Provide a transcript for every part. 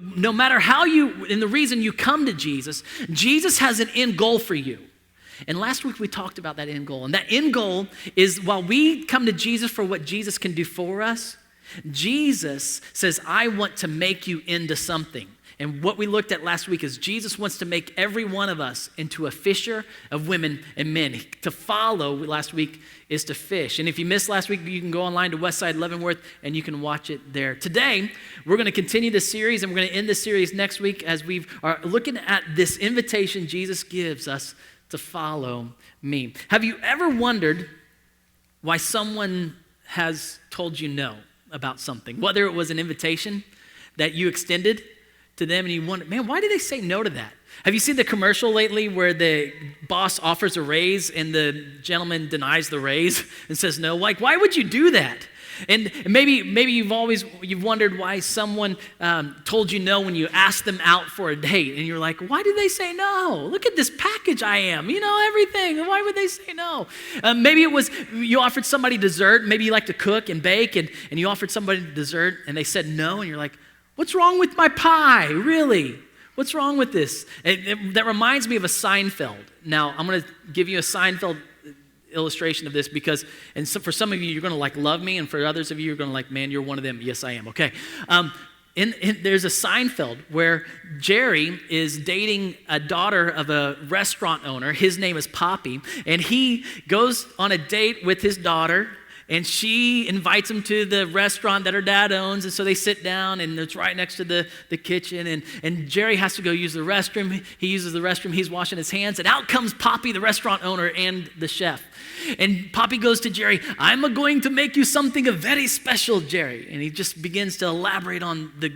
no matter and the reason you come to Jesus, Jesus has an end goal for you. And last week we talked about that end goal. And that end goal is while we come to Jesus for what Jesus can do for us, Jesus says, I want to make you into something. And what we looked at last week is Jesus wants to make every one of us into a fisher of women and men. To follow last week is to fish. And if you missed last week, you can go online to Westside Leavenworth and you can watch it there. Today, we're going to continue this series and we're going to end this series next week as we are looking at this invitation Jesus gives us to follow me. Have you ever wondered why someone has told you no about something? Whether it was an invitation that you extended to them and you wonder, man, why did they say no to that? Have you seen the commercial lately where the boss offers a raise and the gentleman denies the raise and says no? Like, why would you do that? And maybe you've wondered why someone told you no when you asked them out for a date, and you're like, why did they say no? Look at this package I am, everything. Why would they say no? Maybe it was you offered somebody dessert. Maybe you like to cook and bake, and you offered somebody dessert, and they said no, and you're like, what's wrong with my pie? Really? What's wrong with this? That reminds me of a Seinfeld. Now, I'm going to give you a Seinfeld illustration of this because, and so for some of you, you're going to love me, and for others of you, you're going to man, you're one of them. Yes, I am. Okay. There's a Seinfeld where Jerry is dating a daughter of a restaurant owner. His name is Poppy, and he goes on a date with his daughter, and she invites him to the restaurant that her dad owns, and so they sit down, and it's right next to the kitchen, and Jerry has to go use the restroom. He uses the restroom. He's washing his hands, and out comes Poppy, the restaurant owner, and the chef. And Poppy goes to Jerry, I'm going to make you something very special, Jerry. And he just begins to elaborate on the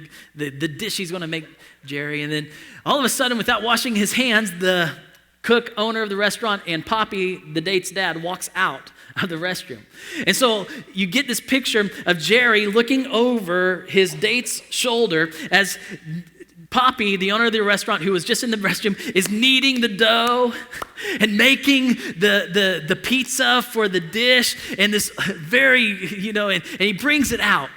dish he's going to make Jerry. And then all of a sudden, without washing his hands, the cook, owner of the restaurant, and Poppy, the date's dad, walks out of the restroom. And so you get this picture of Jerry looking over his date's shoulder as Poppy, the owner of the restaurant who was just in the restroom, is kneading the dough and making the pizza for the dish, and this and he brings it out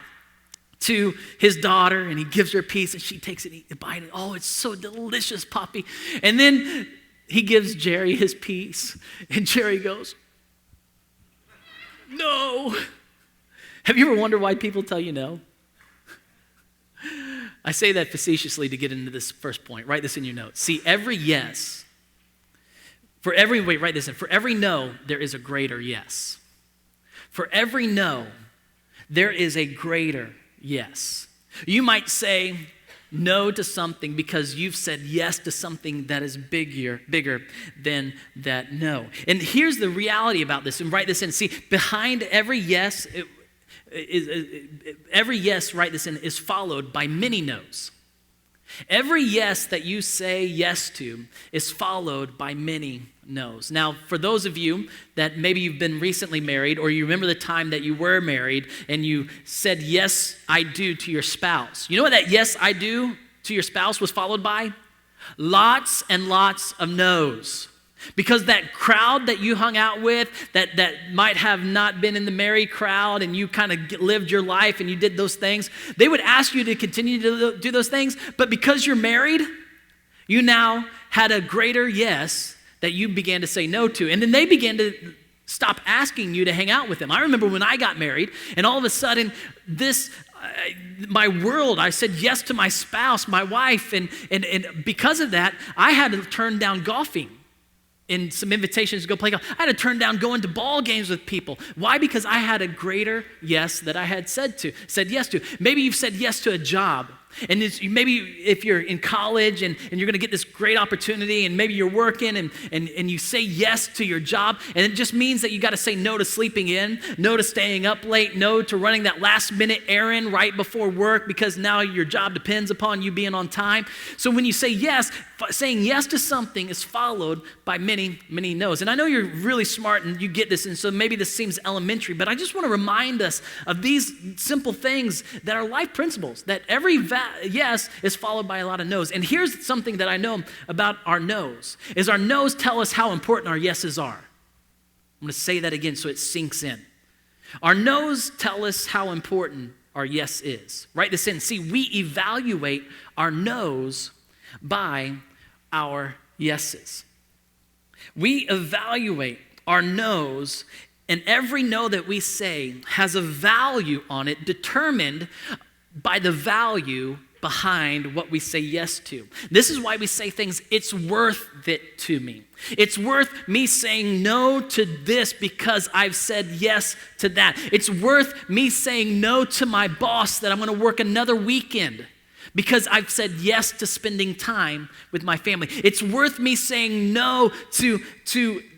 to his daughter, and he gives her a piece, and she takes it and eats a bite. And, oh, it's so delicious, Poppy. And then he gives Jerry his piece, and Jerry goes, no. Have you ever wondered why people tell you no? I say that facetiously to get into this first point. Write this in your notes. See, write this in. For every no, there is a greater yes. For every no, there is a greater yes. You might say no to something because you've said yes to something that is bigger than that no. And here's the reality about this, and write this in. See, behind every yes, write this in, is followed by many no's. Every yes that you say yes to is followed by many no's. Now, for those of you that maybe you've been recently married, or you remember the time that you were married and you said, yes, I do to your spouse. You know what that yes, I do to your spouse was followed by? Lots and lots of no's. Because that crowd that you hung out with, that might have not been in the merry crowd, and you kind of lived your life and you did those things, they would ask you to continue to do those things, but because you're married, you now had a greater yes that you began to say no to. And then they began to stop asking you to hang out with them. I remember when I got married, and all of a sudden, my world, I said yes to my spouse, my wife, and because of that, I had to turn down golfing. In some invitations to go play golf, I had to turn down going to ball games with people. Why? Because I had a greater yes that I had said yes to. Maybe you've said yes to a job. And maybe if you're in college and you're going to get this great opportunity, and maybe you're working and you say yes to your job, and it just means that you got to say no to sleeping in, no to staying up late, no to running that last minute errand right before work because now your job depends upon you being on time. So when you say yes, saying yes to something is followed by many, many no's. And I know you're really smart and you get this, and so maybe this seems elementary, but I just want to remind us of these simple things that are life principles, that every yes is followed by a lot of no's. And here's something that I know about our no's, is our no's tell us how important our yeses are. I'm going to say that again so it sinks in. Our no's tell us how important our yes is. Write this in. See, we evaluate our no's by our yeses. We evaluate our no's, and every no that we say has a value on it determined by the value behind what we say yes to. This is why we say things, it's worth it to me. It's worth me saying no to this because I've said yes to that. It's worth me saying no to my boss that I'm going to work another weekend because I've said yes to spending time with my family. It's worth me saying no to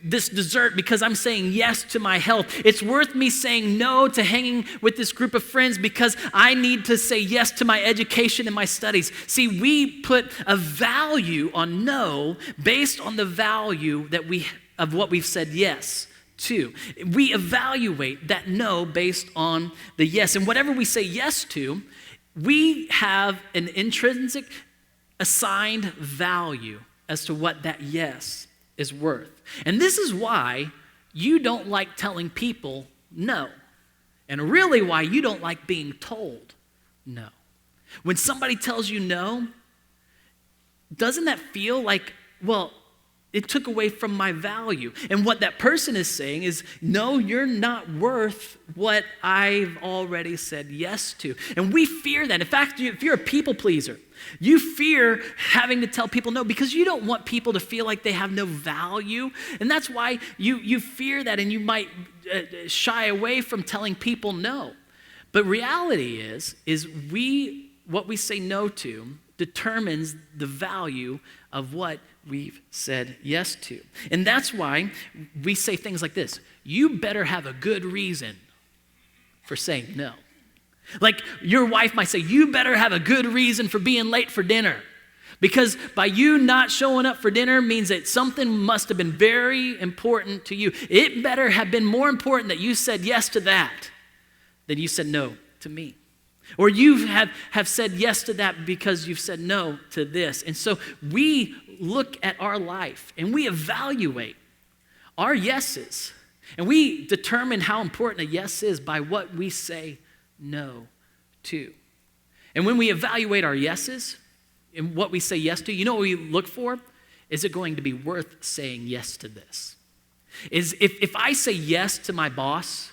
this dessert because I'm saying yes to my health. It's worth me saying no to hanging with this group of friends because I need to say yes to my education and my studies. See, we put a value on no based on the value of what we've said yes to. We evaluate that no based on the yes. And whatever we say yes to, we have an intrinsic assigned value as to what that yes is worth. And this is why you don't like telling people no. And really why you don't like being told no. When somebody tells you no, doesn't that feel like, well, it took away from my value? And what that person is saying is, no, you're not worth what I've already said yes to. And we fear that. In fact, if you're a people pleaser, you fear having to tell people no because you don't want people to feel like they have no value. And that's why you fear that, and you might shy away from telling people no. But reality is what we say no to determines the value of what we've said yes to. And that's why we say things like this: you better have a good reason for saying no. Like your wife might say, you better have a good reason for being late for dinner. Because by you not showing up for dinner means that something must have been very important to you. It better have been more important that you said yes to that than you said no to me. Or you have said yes to that because you've said no to this. And so we look at our life and we evaluate our yeses. And we determine how important a yes is by what we say no to. And when we evaluate our yeses and what we say yes to, you know what we look for? Is it going to be worth saying yes to this? Is if I say yes to my boss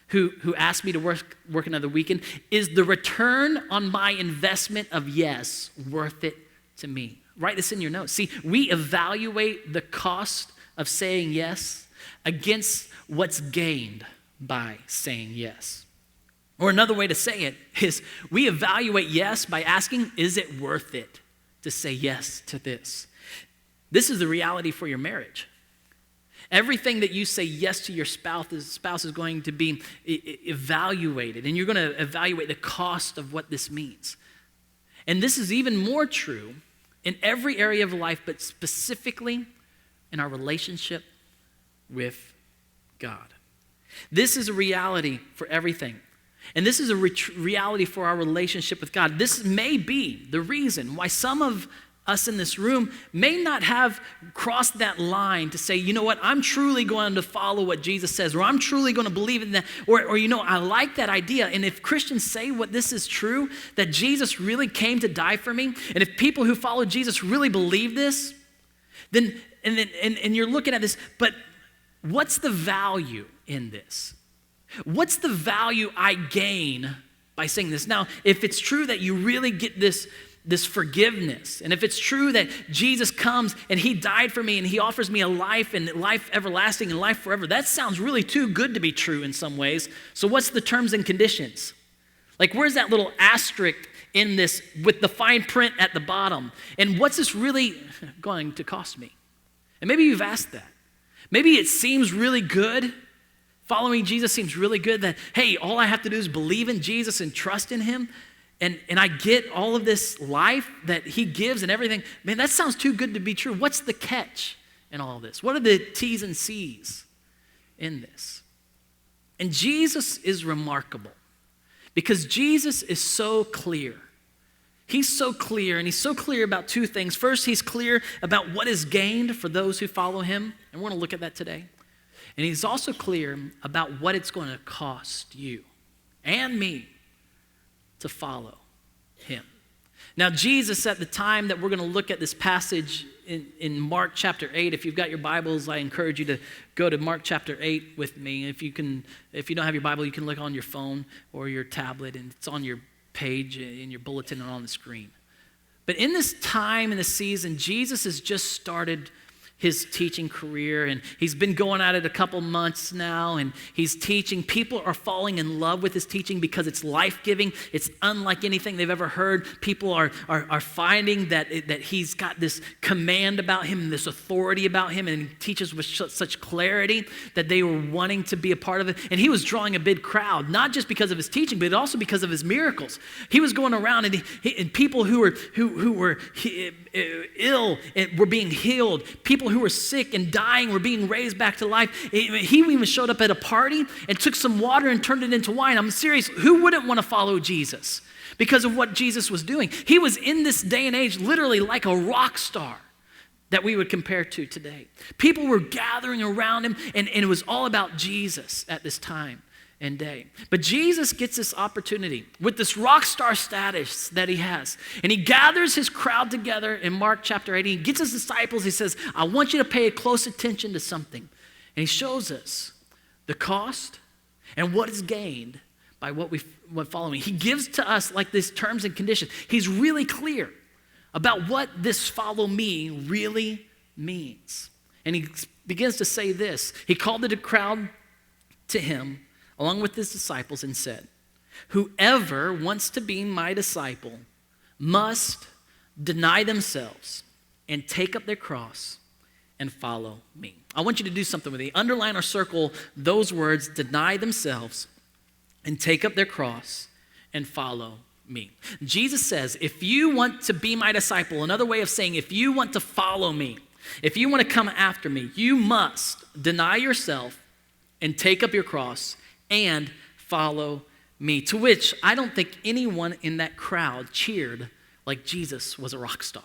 who asked me to work another weekend, is the return on my investment of yes worth it to me? Write this in your notes. See, we evaluate the cost of saying yes against what's gained by saying yes. Or another way to say it is we evaluate yes by asking, is it worth it to say yes to this? This is the reality for your marriage. Everything that you say yes to your spouse is going to be evaluated, and you're going to evaluate the cost of what this means. And this is even more true in every area of life, but specifically in our relationship with God. This is a reality for everything. And this is a reality for our relationship with God. This may be the reason why some of us in this room may not have crossed that line to say, you know what, I'm truly going to follow what Jesus says, or I'm truly going to believe in that, or you know, I like that idea. And if Christians say what this is true, that Jesus really came to die for me, and if people who follow Jesus really believe this, then you're looking at this, but what's the value in this? What's the value I gain by saying this? Now, if it's true that you really get this forgiveness, and if it's true that Jesus comes and he died for me and he offers me a life and life everlasting and life forever, that sounds really too good to be true in some ways. So what's the terms and conditions? Like, where's that little asterisk in this with the fine print at the bottom? And what's this really going to cost me? And maybe you've asked that. Maybe it seems really good. Following Jesus seems really good that, hey, all I have to do is believe in Jesus and trust in him, and I get all of this life that he gives and everything. Man, that sounds too good to be true. What's the catch in all of this? What are the T's and C's in this? And Jesus is remarkable because Jesus is so clear. He's so clear, and he's so clear about two things. First, he's clear about what is gained for those who follow him, and we're going to look at that today. And he's also clear about what it's going to cost you and me to follow him. Now, Jesus, at the time that we're going to look at this passage in Mark chapter 8, if you've got your Bibles, I encourage you to go to Mark chapter 8 with me. If you don't have your Bible, you can look on your phone or your tablet, and it's on your page in your bulletin and on the screen. But in this time, in this season, Jesus has just started his teaching career, and he's been going at it a couple months now, and he's teaching. People are falling in love with his teaching because it's life-giving. It's unlike anything they've ever heard. People are finding that he's got this command about him, this authority about him, and he teaches with such clarity that they were wanting to be a part of it. And he was drawing a big crowd, not just because of his teaching, but also because of his miracles. He was going around, and people who were ill were being healed. People who were sick and dying were being raised back to life. He even showed up at a party and took some water and turned it into wine. I'm serious. Who wouldn't want to follow Jesus because of what Jesus was doing? He was in this day and age literally like a rock star that we would compare to today. People were gathering around him, and it was all about Jesus at this time and day. But Jesus gets this opportunity with this rock star status that he has. And he gathers his crowd together in Mark chapter 8. He gets his disciples. He says, I want you to pay close attention to something. And he shows us the cost and what is gained by what following. He gives to us like these terms and conditions. He's really clear about what this follow me really means. And he begins to say this. He called the crowd to him along with his disciples and said, whoever wants to be my disciple must deny themselves and take up their cross and follow me. I want you to do something with me. Underline or circle those words, deny themselves and take up their cross and follow me. Jesus says, if you want to be my disciple, another way of saying, if you want to follow me, if you want to come after me, you must deny yourself and take up your cross and follow me. To which I don't think anyone in that crowd cheered like Jesus was a rock star.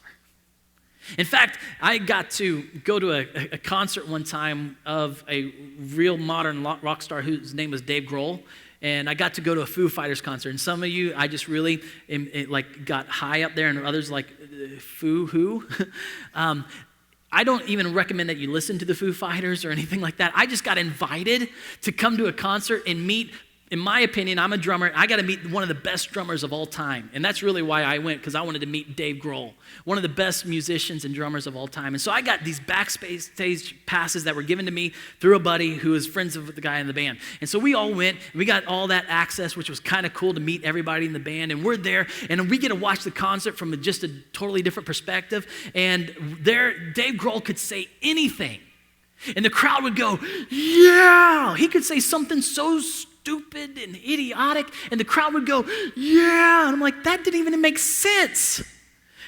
In fact, I got to go to a concert one time of a real modern rock star whose name was Dave Grohl. And I got to go to a Foo Fighters concert. And some of you, I just really got high up there, and others like, Foo who? I don't even recommend that you listen to the Foo Fighters or anything like that. I just got invited to come to a concert and meet, in my opinion, I'm a drummer. I got to meet one of the best drummers of all time. And that's really why I went, because I wanted to meet Dave Grohl, one of the best musicians and drummers of all time. And so I got these backstage passes that were given to me through a buddy who was friends with the guy in the band. And so we all went, and we got all that access, which was kind of cool to meet everybody in the band. And we're there, and we get to watch the concert from just a totally different perspective. And there, Dave Grohl could say anything. And the crowd would go, yeah! He could say something so stupid and idiotic, and the crowd would go, yeah! And I'm like, that didn't even make sense.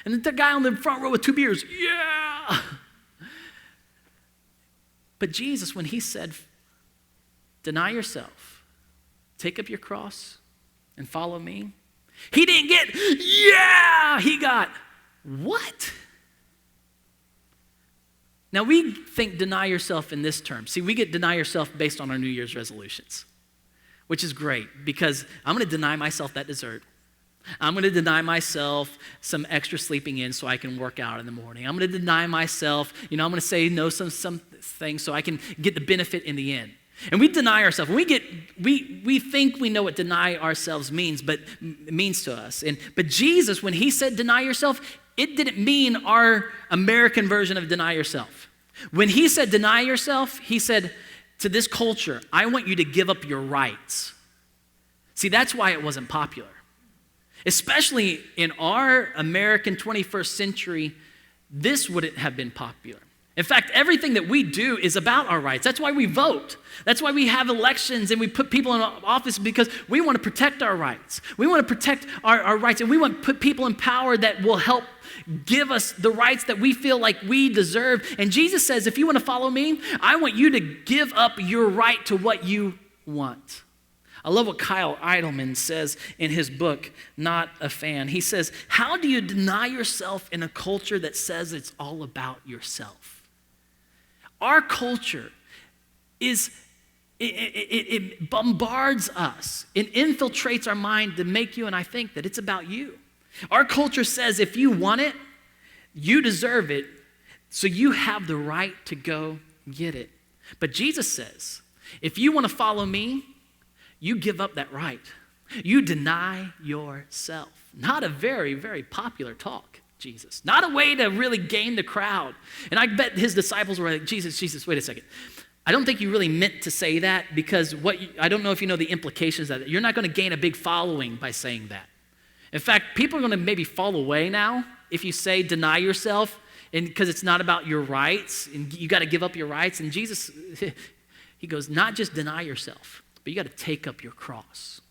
And the guy on the front row with 2 beers, yeah! But Jesus, when he said, deny yourself, take up your cross, and follow me, he didn't get, yeah! He got, what? Now, we think deny yourself in this term. See, we get deny yourself based on our New Year's resolutions, which is great because I'm going to deny myself that dessert. I'm going to deny myself some extra sleeping in so I can work out in the morning. I'm going to deny myself, I'm going to say no some things so I can get the benefit in the end. And we deny ourselves. We think we know what deny ourselves means, but it means to us. But Jesus, when he said deny yourself, it didn't mean our American version of deny yourself. When he said deny yourself, he said to this culture, I want you to give up your rights. See, that's why it wasn't popular. Especially in our American 21st century, this wouldn't have been popular. In fact, everything that we do is about our rights. That's why we vote. That's why we have elections and we put people in office, because we want to protect our rights. We want to protect our rights, and we want to put people in power that will help give us the rights that we feel like we deserve. And Jesus says, if you want to follow me, I want you to give up your right to what you want. I love what Kyle Idleman says in his book, Not a Fan. He says, how do you deny yourself in a culture that says it's all about yourself? Our culture is it bombards us. It infiltrates our mind to make you and I think that it's about you. Our culture says if you want it, you deserve it, so you have the right to go get it. But Jesus says, if you want to follow me, you give up that right. You deny yourself. Not a very, very popular talk, Jesus. Not a way to really gain the crowd. And I bet his disciples were like, Jesus, wait a second. I don't think you really meant to say that, because I don't know if you know the implications of that. You're not going to gain a big following by saying that. In fact, people are going to maybe fall away now if you say deny yourself, and because it's not about your rights, and you got to give up your rights. And Jesus, he goes, not just deny yourself, but you got to take up your cross.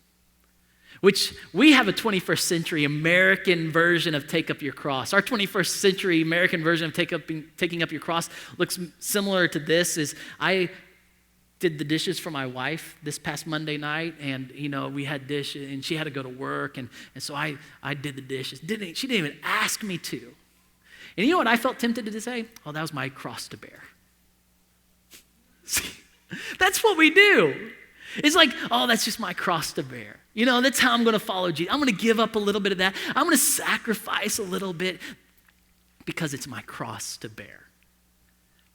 Which we have a 21st century American version of take up your cross. Our 21st century American version of taking up your cross looks similar to this. Is I did the dishes for my wife this past Monday night, and we had dishes, and she had to go to work, and so I did the dishes. She didn't even ask me to. And you know what I felt tempted to say? Oh, that was my cross to bear. See, that's what we do. It's like, oh, that's just my cross to bear. That's how I'm going to follow Jesus. I'm going to give up a little bit of that. I'm going to sacrifice a little bit because it's my cross to bear.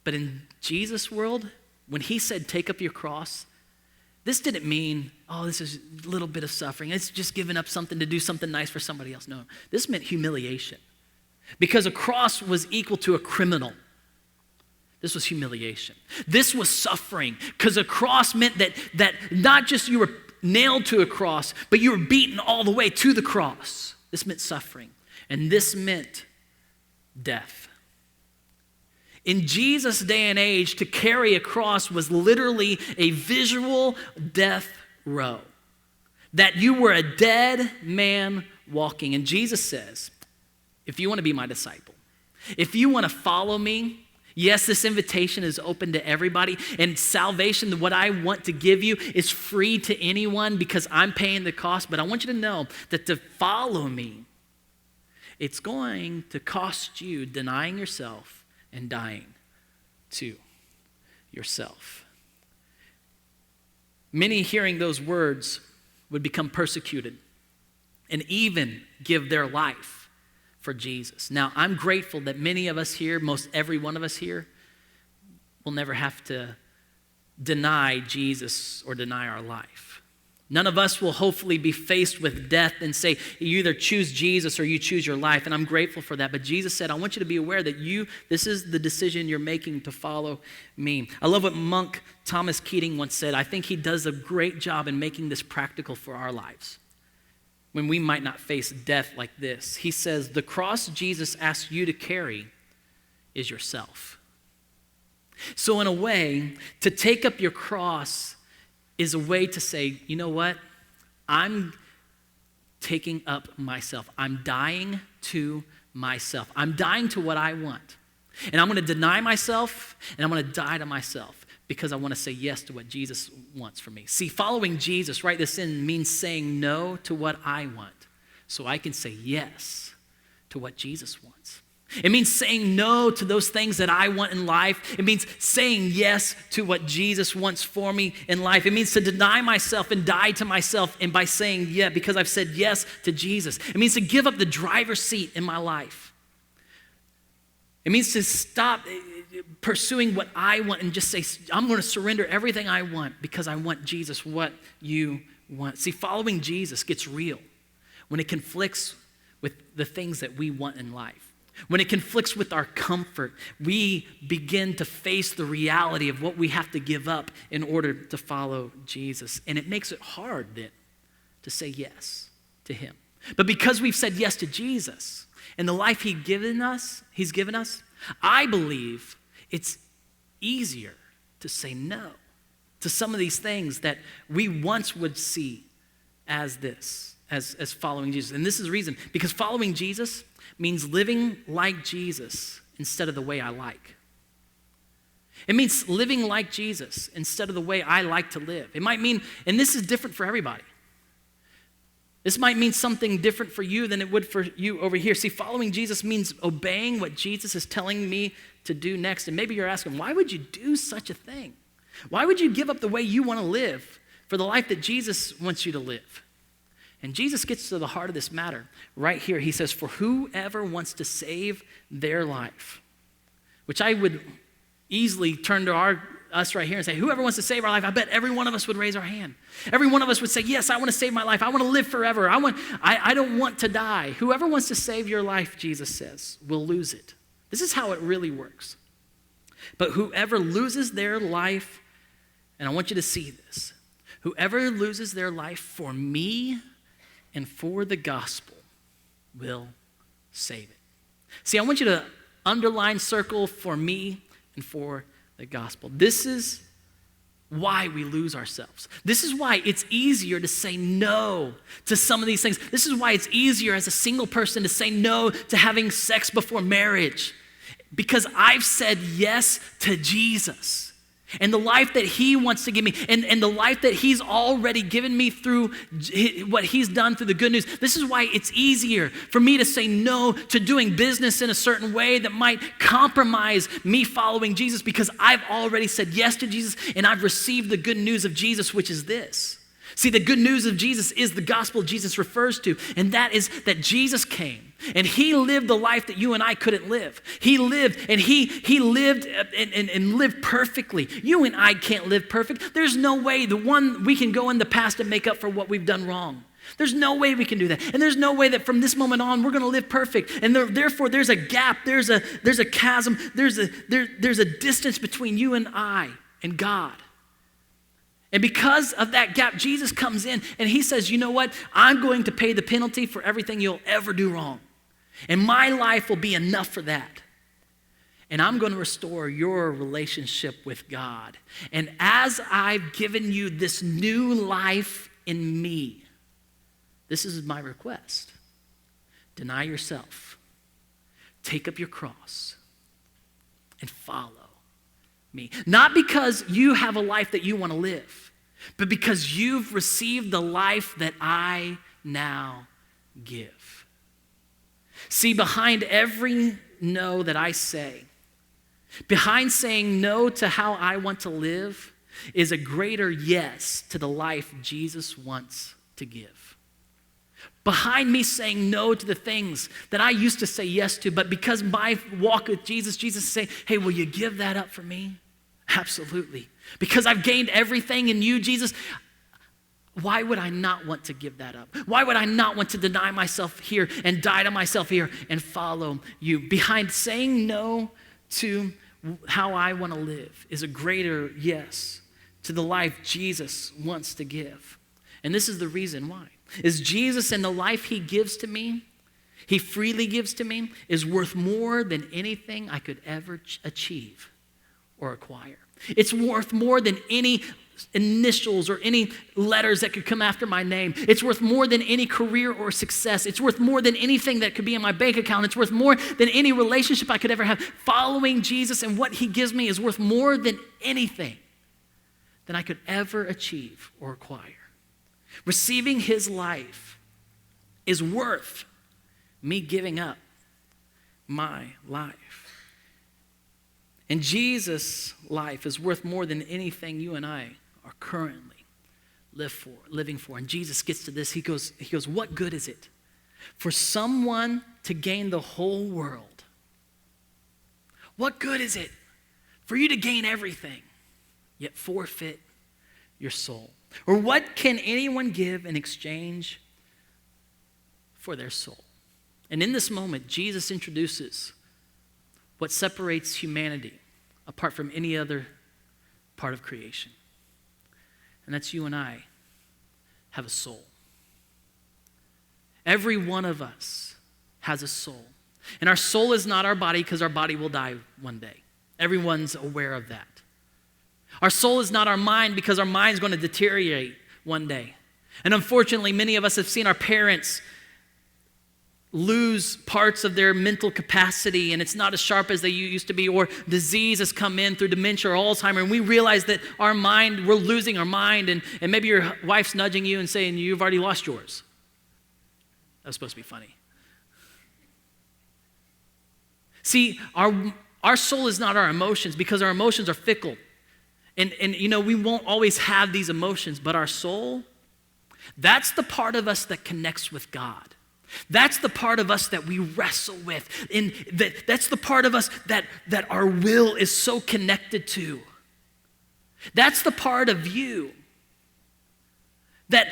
But in Jesus' world, when he said, take up your cross, this didn't mean, oh, this is a little bit of suffering. It's just giving up something to do something nice for somebody else. No, this meant humiliation, because a cross was equal to a criminal. This was humiliation. This was suffering, because a cross meant that not just you were nailed to a cross, but you were beaten all the way to the cross. This meant suffering, and this meant death. In Jesus' day and age, to carry a cross was literally a visual death row, that you were a dead man walking. And Jesus says, if you want to be my disciple, if you want to follow me, yes, this invitation is open to everybody, and salvation, what I want to give you, is free to anyone because I'm paying the cost. But I want you to know that to follow me, it's going to cost you denying yourself and dying to yourself. Many hearing those words would become persecuted and even give their life for Jesus. Now, I'm grateful that many of us here, most every one of us here, will never have to deny Jesus or deny our life. None of us will hopefully be faced with death and say, you either choose Jesus or you choose your life. And I'm grateful for that. But Jesus said, I want you to be aware that this is the decision you're making to follow me. I love what monk Thomas Keating once said. I think he does a great job in making this practical for our lives when we might not face death like this. He says, the cross Jesus asks you to carry is yourself. So in a way, to take up your cross is a way to say, you know what? I'm taking up myself. I'm dying to myself. I'm dying to what I want. And I'm going to deny myself, and I'm going to die to myself because I want to say yes to what Jesus wants for me. See, following Jesus, write this in, means saying no to what I want so I can say yes to what Jesus wants. It means saying no to those things that I want in life. It means saying yes to what Jesus wants for me in life. It means to deny myself and die to myself, and by saying yeah, because I've said yes to Jesus. It means to give up the driver's seat in my life. It means to stop pursuing what I want and just say, I'm going to surrender everything I want because I want Jesus, what you want. See, following Jesus gets real when it conflicts with the things that we want in life. When it conflicts with our comfort, we begin to face the reality of what we have to give up in order to follow Jesus. And it makes it hard then to say yes to him. But because we've said yes to Jesus and the life he's given us, I believe it's easier to say no to some of these things that we once would see as following Jesus. And this is the reason, because following Jesus means living like Jesus instead of the way I like. It means living like Jesus instead of the way I like to live. It might mean, and this is different for everybody. This might mean something different for you than it would for you over here. See, following Jesus means obeying what Jesus is telling me to do next. And maybe you're asking, why would you do such a thing? Why would you give up the way you want to live for the life that Jesus wants you to live? And Jesus gets to the heart of this matter right here. He says, for whoever wants to save their life, which I would easily turn to us right here and say, whoever wants to save our life, I bet every one of us would raise our hand. Every one of us would say, yes, I want to save my life. I want to live forever. I don't want to die. Whoever wants to save your life, Jesus says, will lose it. This is how it really works. But whoever loses their life, and I want you to see this, whoever loses their life for me and for the gospel will save it. See, I want you to underline, circle for me and for the gospel. This is why we lose ourselves. This is why it's easier to say no to some of these things. This is why it's easier as a single person to say no to having sex before marriage, because I've said yes to Jesus and the life that he wants to give me and the life that he's already given me through what he's done through the good news. This is why it's easier for me to say no to doing business in a certain way that might compromise me following Jesus, because I've already said yes to Jesus and I've received the good news of Jesus, which is this. See, the good news of Jesus is the gospel Jesus refers to, and that is that Jesus came and he lived the life that you and I couldn't live. He lived and he lived and lived perfectly. You and I can't live perfect. There's no way we can go in the past and make up for what we've done wrong. There's no way we can do that. And there's no way that from this moment on we're going to live perfect. And therefore there's a gap, there's a chasm, there's a distance between you and I and God. And because of that gap, Jesus comes in and he says, you know what? I'm going to pay the penalty for everything you'll ever do wrong. And my life will be enough for that. And I'm going to restore your relationship with God. And as I've given you this new life in me, this is my request. Deny yourself. Take up your cross and follow me. Not because you have a life that you want to live, but because you've received the life that I now give. See, behind every no that I say, behind saying no to how I want to live, is a greater yes to the life Jesus wants to give. Behind me saying no to the things that I used to say yes to, but because my walk with Jesus say, hey, will you give that up for me? Absolutely. Because I've gained everything in you, Jesus, why would I not want to give that up? Why would I not want to deny myself here and die to myself here and follow you? Behind saying no to how I want to live is a greater yes to the life Jesus wants to give. And this is the reason why. Is Jesus and the life he gives to me, he freely gives to me, is worth more than anything I could ever achieve or acquire. It's worth more than any initials or any letters that could come after my name. It's worth more than any career or success. It's worth more than anything that could be in my bank account. It's worth more than any relationship I could ever have. Following Jesus and what he gives me is worth more than anything that I could ever achieve or acquire. Receiving his life is worth me giving up my life. And Jesus' life is worth more than anything you and I are currently living for. And Jesus gets to this. He goes, what good is it for someone to gain the whole world? What good is it for you to gain everything, yet forfeit your soul? Or what can anyone give in exchange for their soul? And in this moment, Jesus introduces what separates humanity apart from any other part of creation. And that's you and I have a soul. Every one of us has a soul. And our soul is not our body, because our body will die one day. Everyone's aware of that. Our soul is not our mind, because our mind's going to deteriorate one day. And unfortunately, many of us have seen our parents lose parts of their mental capacity, and it's not as sharp as they used to be, or disease has come in through dementia or Alzheimer, and we realize that our mind, we're losing our mind, and maybe your wife's nudging you and saying, you've already lost yours. That was supposed to be funny. See, our soul is not our emotions, because our emotions are fickle. And we won't always have these emotions, but our soul, that's the part of us that connects with God. That's the part of us that we wrestle with. And that's the part of us that our will is so connected to. That's the part of you that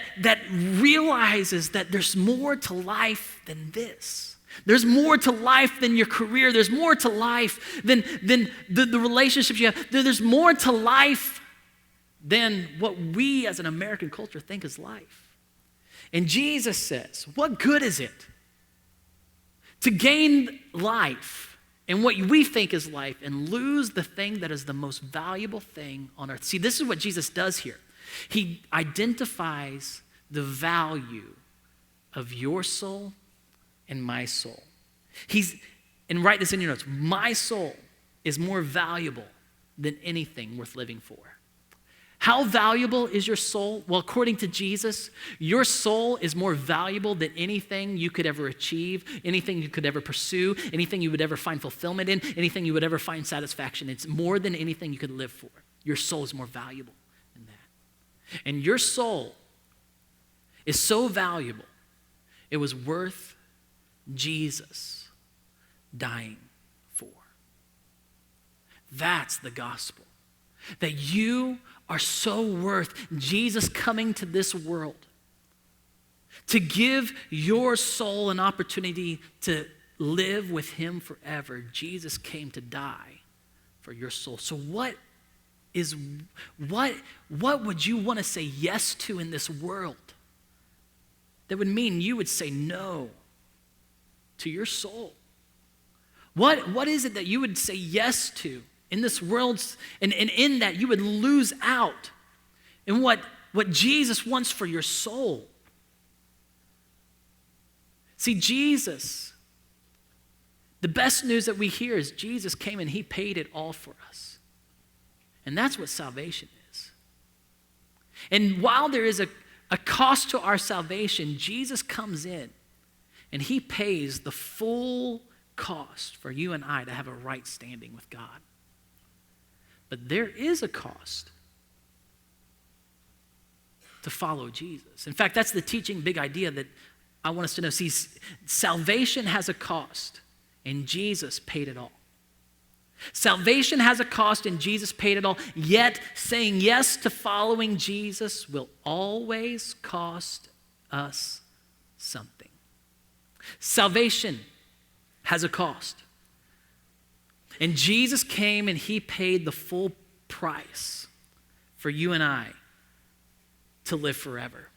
realizes that there's more to life than this. There's more to life than your career. There's more to life than the relationships you have. There's more to life than what we as an American culture think is life. And Jesus says, what good is it to gain life and what we think is life and lose the thing that is the most valuable thing on earth? See, this is what Jesus does here. He identifies the value of your soul and my soul. And write this in your notes, my soul is more valuable than anything worth living for. How valuable is your soul? Well, according to Jesus, your soul is more valuable than anything you could ever achieve, anything you could ever pursue, anything you would ever find fulfillment in, anything you would ever find satisfaction in. It's more than anything you could live for. Your soul is more valuable than that. And your soul is so valuable, it was worth Jesus dying for. That's the gospel. That you are so worth Jesus coming to this world to give your soul an opportunity to live with him forever. Jesus came to die for your soul. So what would you want to say yes to in this world that would mean you would say no to your soul? What is it that you would say yes to in this world, and in that you would lose out in what Jesus wants for your soul? See, Jesus, the best news that we hear is Jesus came and he paid it all for us. And that's what salvation is. And while there is a cost to our salvation, Jesus comes in and he pays the full cost for you and I to have a right standing with God. But there is a cost to follow Jesus. In fact, that's the teaching big idea that I want us to know. See, salvation has a cost, and Jesus paid it all. Salvation has a cost, and Jesus paid it all. Yet, saying yes to following Jesus will always cost us something. Salvation has a cost. And Jesus came and he paid the full price for you and I to live forever.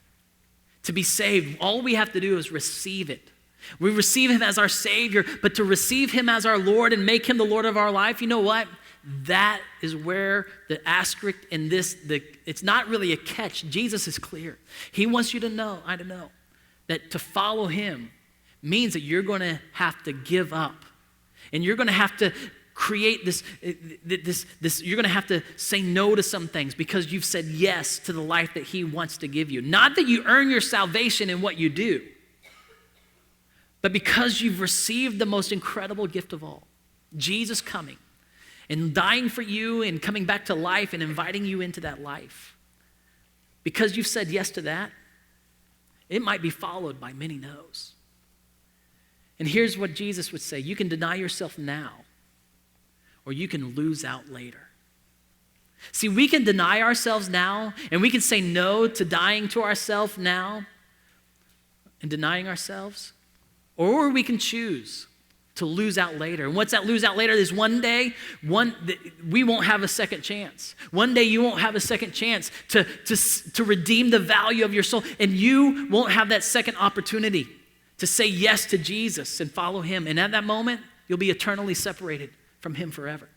To be saved, all we have to do is receive it. We receive him as our Savior, but to receive him as our Lord and make him the Lord of our life, you know what? That is where the asterisk in this, it's not really a catch. Jesus is clear. He wants you to know, that to follow him means that you're going to have to give up. And you're going to have to create this, you're going to have to say no to some things because you've said yes to the life that he wants to give you. Not that you earn your salvation in what you do, but because you've received the most incredible gift of all, Jesus coming and dying for you and coming back to life and inviting you into that life. Because you've said yes to that, it might be followed by many no's. And here's what Jesus would say: you can deny yourself now, or you can lose out later. See, we can deny ourselves now, and we can say no to dying to ourselves now and denying ourselves, or we can choose to lose out later. And what's that lose out later is one day, we won't have a second chance. One day you won't have a second chance to redeem the value of your soul, and you won't have that second opportunity to say yes to Jesus and follow him. And at that moment, you'll be eternally separated from him forever.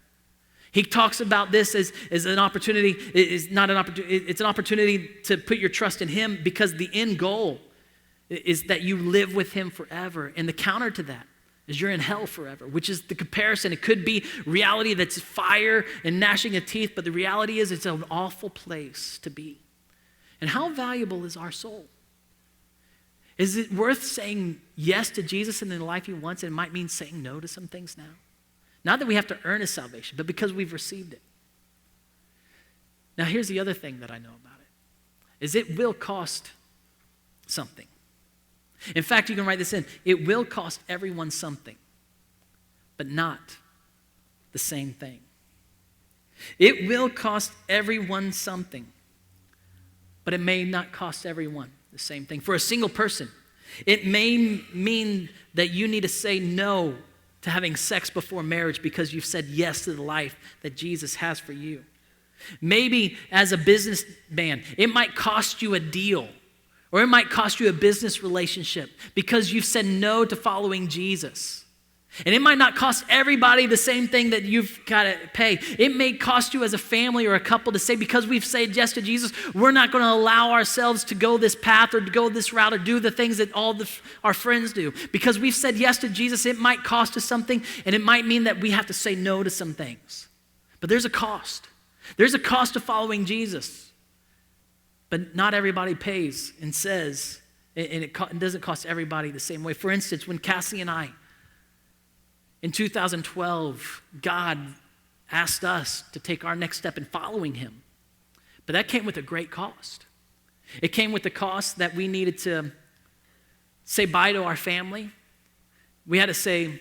He talks about this as an opportunity. It's not an opportunity. It's an opportunity to put your trust in him because the end goal is that you live with him forever. And the counter to that is you're in hell forever, which is the comparison. It could be reality that's fire and gnashing of teeth, but the reality is it's an awful place to be. And how valuable is our soul? Is it worth saying yes to Jesus and the life he wants, and it might mean saying no to some things now? Not that we have to earn his salvation, but because we've received it. Now, here's the other thing that I know about it, is it will cost something. In fact, you can write this in. It will cost everyone something, but not the same thing. It will cost everyone something, but it may not cost everyone the same thing. For a single person, it may mean that you need to say no to having sex before marriage because you've said yes to the life that Jesus has for you. Maybe as a businessman, it might cost you a deal, or it might cost you a business relationship because you've said no to following Jesus. And it might not cost everybody the same thing that you've got to pay. It may cost you as a family or a couple to say, because we've said yes to Jesus, we're not going to allow ourselves to go this path or to go this route or do the things that our friends do. Because we've said yes to Jesus, it might cost us something, and it might mean that we have to say no to some things. But there's a cost. There's a cost to following Jesus. But not everybody pays and says, and it doesn't cost everybody the same way. For instance, when Cassie and I, in 2012, God asked us to take our next step in following him. But that came with a great cost. It came with the cost that we needed to say bye to our family. We had to say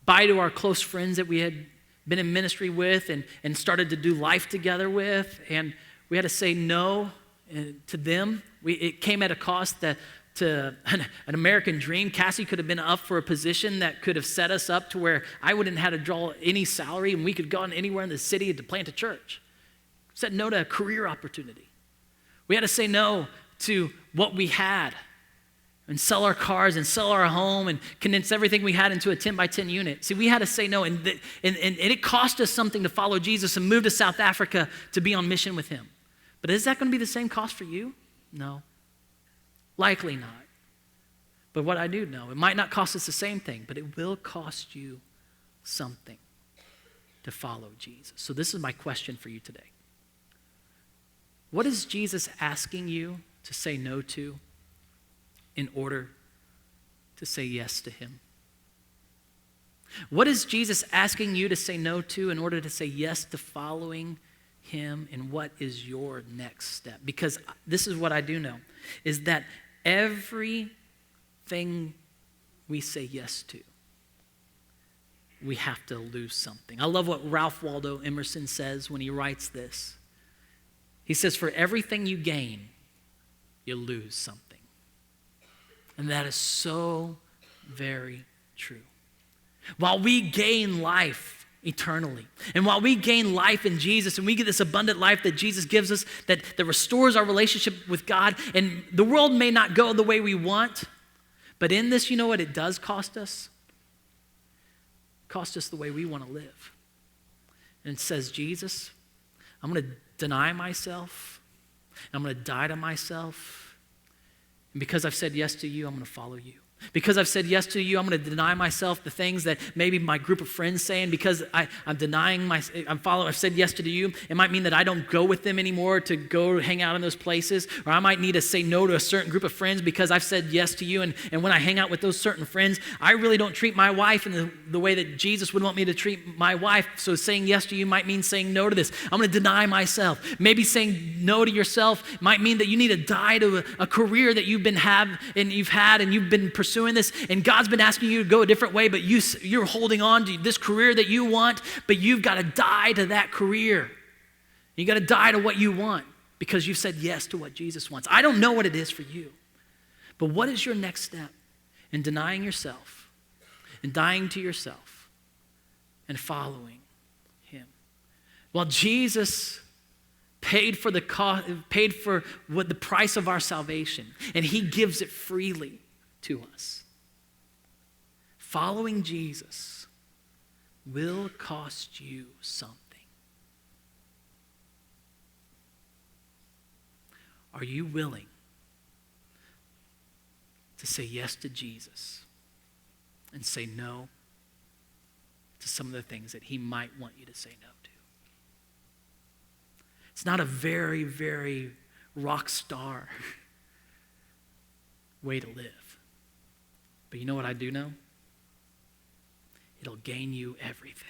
bye to our close friends that we had been in ministry with and started to do life together with. And we had to say no to them. It came at a cost that to an American dream. Cassie could have been up for a position that could have set us up to where I wouldn't have had to draw any salary and we could go anywhere in the city to plant a church. Said no to a career opportunity. We had to say no to what we had and sell our cars and sell our home and condense everything we had into a 10 by 10 unit. See, we had to say no, and it cost us something to follow Jesus and move to South Africa to be on mission with him. But is that going to be the same cost for you? No. Likely not. But what I do know, it might not cost us the same thing, but it will cost you something to follow Jesus. So this is my question for you today. What is Jesus asking you to say no to in order to say yes to him? What is Jesus asking you to say no to in order to say yes to following him? And what is your next step? Because this is what I do know, is that everything we say yes to, we have to lose something. I love what Ralph Waldo Emerson says when he writes this. He says, for everything you gain, you lose something. And that is so very true. While we gain life eternally, and while we gain life in Jesus, and we get this abundant life that Jesus gives us, that restores our relationship with God, and the world may not go the way we want, but in this, you know what it does cost us? It costs us the way we want to live. And it says, Jesus, I'm going to deny myself, I'm going to die to myself, and because I've said yes to you, I'm going to follow you. Because I've said yes to you, I'm going to deny myself the things that maybe my group of friends say, and because I'm denying I've said yes to you, it might mean that I don't go with them anymore to go hang out in those places, or I might need to say no to a certain group of friends because I've said yes to you, and when I hang out with those certain friends, I really don't treat my wife in the way that Jesus would want me to treat my wife, so saying yes to you might mean saying no to this. I'm going to deny myself. Maybe saying no to yourself might mean that you need to die to a career that you've been and you've been pursuing this, and God's been asking you to go a different way, but you're holding on to this career that you want, but you've got to die to that career. You got to die to what you want because you've said yes to what Jesus wants. I don't know what it is for you, but what is your next step in denying yourself and dying to yourself and following him? Well, Jesus paid for the price of our salvation, and he gives it freely to us. Following Jesus will cost you something. Are you willing to say yes to Jesus and say no to some of the things that he might want you to say no to? It's not a very, very rock star way to live. But you know what I do know? It'll gain you everything.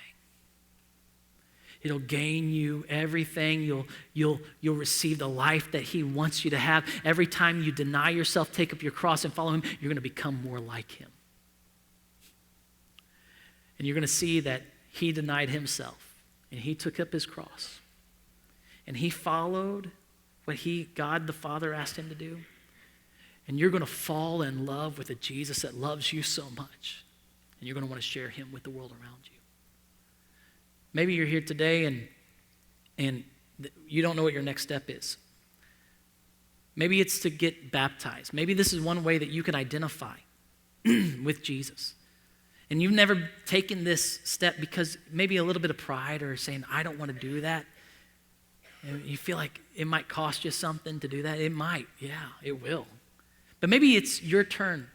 It'll gain you everything. You'll receive the life that he wants you to have. Every time you deny yourself, take up your cross and follow him, you're going to become more like him. And you're going to see that he denied himself and he took up his cross and he followed what God the Father asked him to do. And you're going to fall in love with a Jesus that loves you so much. And you're going to want to share him with the world around you. Maybe you're here today and you don't know what your next step is. Maybe it's to get baptized. Maybe this is one way that you can identify with Jesus. And you've never taken this step because maybe a little bit of pride or saying, I don't want to do that. And you feel like it might cost you something to do that. It might. Yeah, it will. But maybe it's your turn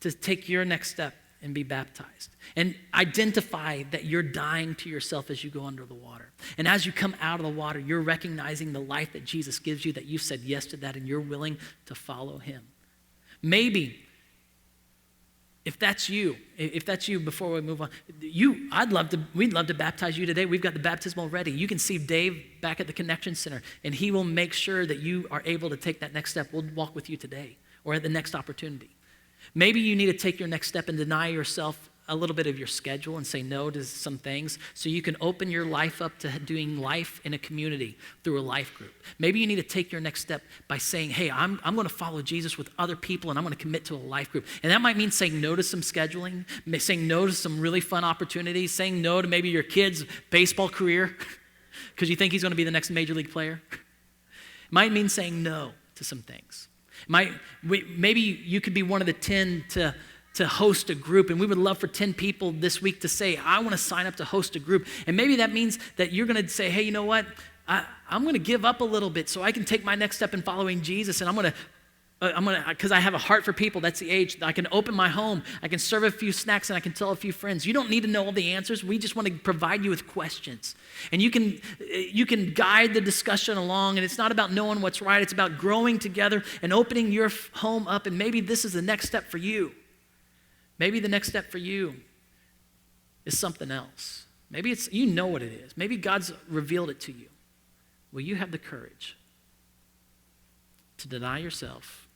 to take your next step and be baptized. And identify that you're dying to yourself as you go under the water. And as you come out of the water, you're recognizing the life that Jesus gives you, that you said yes to that, and you're willing to follow him. Maybe, if that's you, before we move on, we'd love to baptize you today. We've got the baptismal ready. You can see Dave back at the Connection Center, and he will make sure that you are able to take that next step. We'll walk with you today or at the next opportunity. Maybe you need to take your next step and deny yourself a little bit of your schedule and say no to some things so you can open your life up to doing life in a community through a life group. Maybe you need to take your next step by saying, hey, I'm going to follow Jesus with other people and I'm going to commit to a life group. And that might mean saying no to some scheduling, saying no to some really fun opportunities, saying no to maybe your kid's baseball career because you think he's going to be the next major league player. It might mean saying no to some things. Maybe you could be one of the 10 to host a group, and we would love for 10 people this week to say, I want to sign up to host a group. And maybe that means that you're going to say, hey, you know what? I'm going to give up a little bit so I can take my next step in following Jesus, and I'm going to, because I have a heart for people, that's the age, I can open my home, I can serve a few snacks, and I can tell a few friends. You don't need to know all the answers. We just want to provide you with questions. And you can guide the discussion along, and it's not about knowing what's right. It's about growing together and opening your home up, and maybe this is the next step for you. Maybe the next step for you is something else. Maybe it's, you know what it is. Maybe God's revealed it to you. Will you have the courage to deny yourself,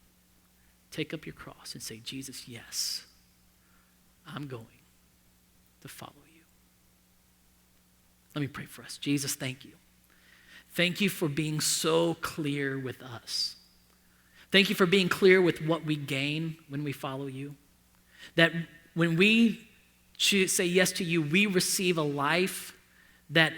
take up your cross, and say, Jesus, yes, I'm going to follow you. Let me pray for us. Jesus, thank you. Thank you for being so clear with us. Thank you for being clear with what we gain when we follow you. That when we say yes to you, we receive a life that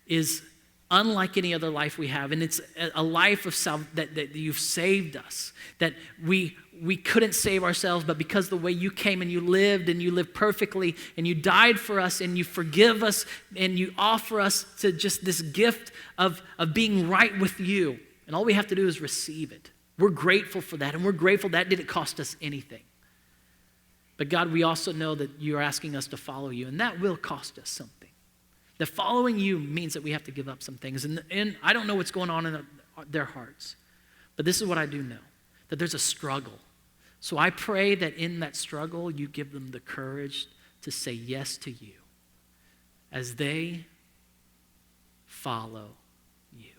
is unlike any other life we have. And it's a life of that you've saved us. That we couldn't save ourselves, but because the way you came and you lived perfectly and you died for us and you forgive us and you offer us to just this gift of being right with you. And all we have to do is receive it. We're grateful for that, and we're grateful that didn't cost us anything. But God, we also know that you're asking us to follow you, and that will cost us something. That following you means that we have to give up some things. And I don't know what's going on in their hearts, but this is what I do know, that there's a struggle. So I pray that in that struggle, you give them the courage to say yes to you as they follow you.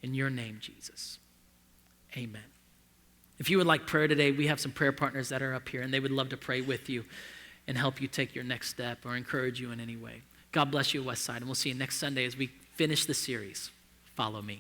In your name, Jesus, amen. If you would like prayer today, we have some prayer partners that are up here, and they would love to pray with you and help you take your next step or encourage you in any way. God bless you, Westside, and we'll see you next Sunday as we finish the series, Follow Me.